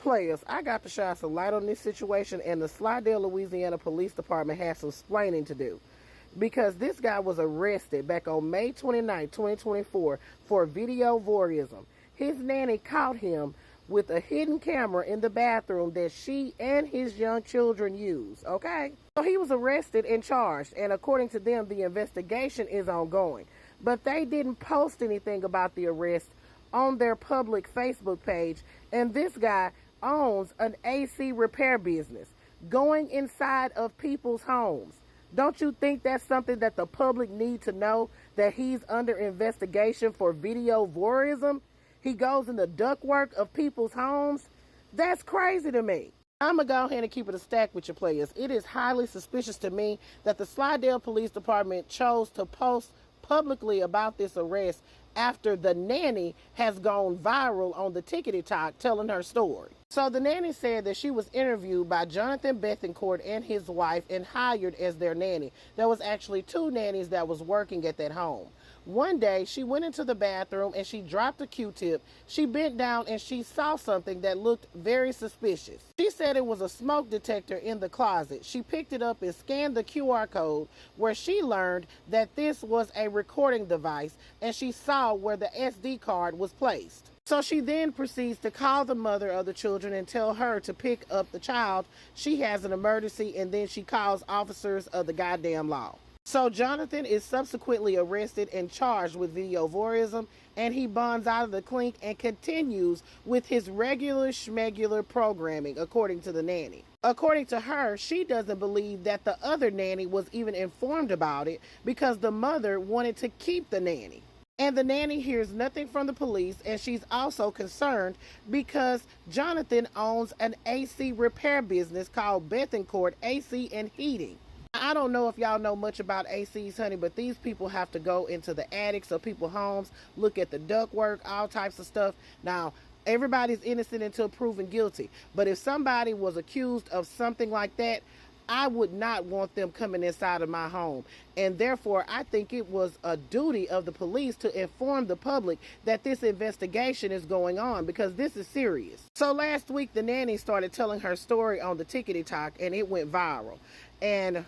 Players, I got to shine some light on this situation, and the Slidell, Louisiana Police Department has some explaining to do. Because this guy was arrested back on May 29, 2024 for video voyeurism. His nanny caught him with a hidden camera in the bathroom that she and his young children use, okay? So he was arrested and charged, and according to them, the investigation is ongoing. But they didn't post anything about the arrest on their public Facebook page, and this guy owns an AC repair business going inside of people's homes. Don't you think that's something that the public need to know, that he's under investigation for video voyeurism? He goes in the ductwork of people's homes? That's crazy to me. I'm going to go ahead and keep it a stack with your players. It is highly suspicious to me that the Slidell Police Department chose to post publicly about this arrest after the nanny has gone viral on the TikTok telling her story. So the nanny said that she was interviewed by Jonathan Bethencourt and his wife and hired as their nanny. There was actually two nannies that was working at that home. One day, she went into the bathroom and she dropped a Q-tip. She bent down and she saw something that looked very suspicious. She said it was a smoke detector in the closet. She picked it up and scanned the QR code, where she learned that this was a recording device, and she saw where the SD card was placed. So she then proceeds to call the mother of the children and tell her to pick up the child. She has an emergency, and then she calls officers of the goddamn law. So Jonathan is subsequently arrested and charged with video voyeurism, and he bonds out of the clink and continues with his regular schmegular programming, according to the nanny. According to her, she doesn't believe that the other nanny was even informed about it because the mother wanted to keep the nanny. And the nanny hears nothing from the police, and she's also concerned because Jonathan owns an AC repair business called Bethencourt AC and Heating. I don't know if y'all know much about ACs, honey, but these people have to go into the attics of people's homes, look at the ductwork, all types of stuff. Now, everybody's innocent until proven guilty. But if somebody was accused of something like that, I would not want them coming inside of my home. And therefore, I think it was a duty of the police to inform the public that this investigation is going on, because this is serious. So last week, the nanny started telling her story on the TikTok, and it went viral. And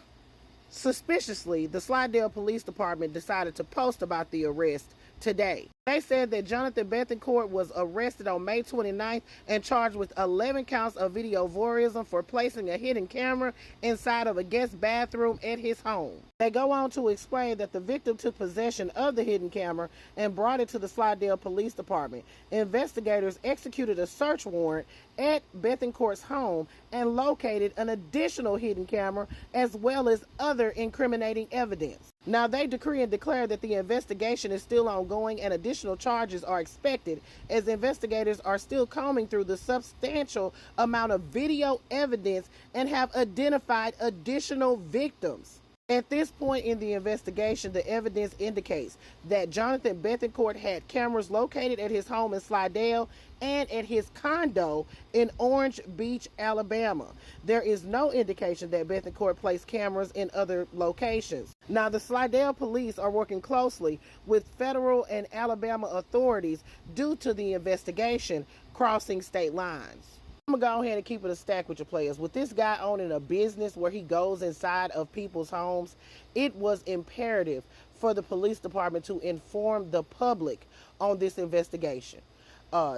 suspiciously, the Slidell Police Department decided to post about the arrest today. They said that Jonathan Bethencourt was arrested on May 29th and charged with 11 counts of video voyeurism for placing a hidden camera inside of a guest bathroom at his home. They go on to explain that the victim took possession of the hidden camera and brought it to the Slidell Police Department. Investigators executed a search warrant at Bethencourt's home and located an additional hidden camera as well as other incriminating evidence. Now, they decree and declare that the investigation is still ongoing and additional charges are expected, as investigators are still combing through the substantial amount of video evidence and have identified additional victims. At this point in the investigation, the evidence indicates that Jonathan Bethencourt had cameras located at his home in Slidell and at his condo in Orange Beach, Alabama. There is no indication that Bethencourt placed cameras in other locations. Now, the Slidell police are working closely with federal and Alabama authorities due to the investigation crossing state lines. I'm going to go ahead and keep it a stack with your players. With this guy owning a business where he goes inside of people's homes, it was imperative for the police department to inform the public on this investigation.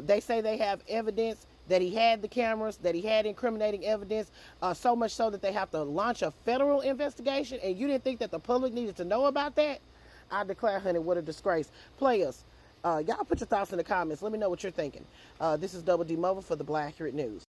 They say they have evidence that he had the cameras, that he had incriminating evidence, so much so that they have to launch a federal investigation, and you didn't think that the public needed to know about that? I declare, honey, what a disgrace. Players, y'all put your thoughts in the comments. Let me know what you're thinking. This is Double D Mobile for the Black Accurate News.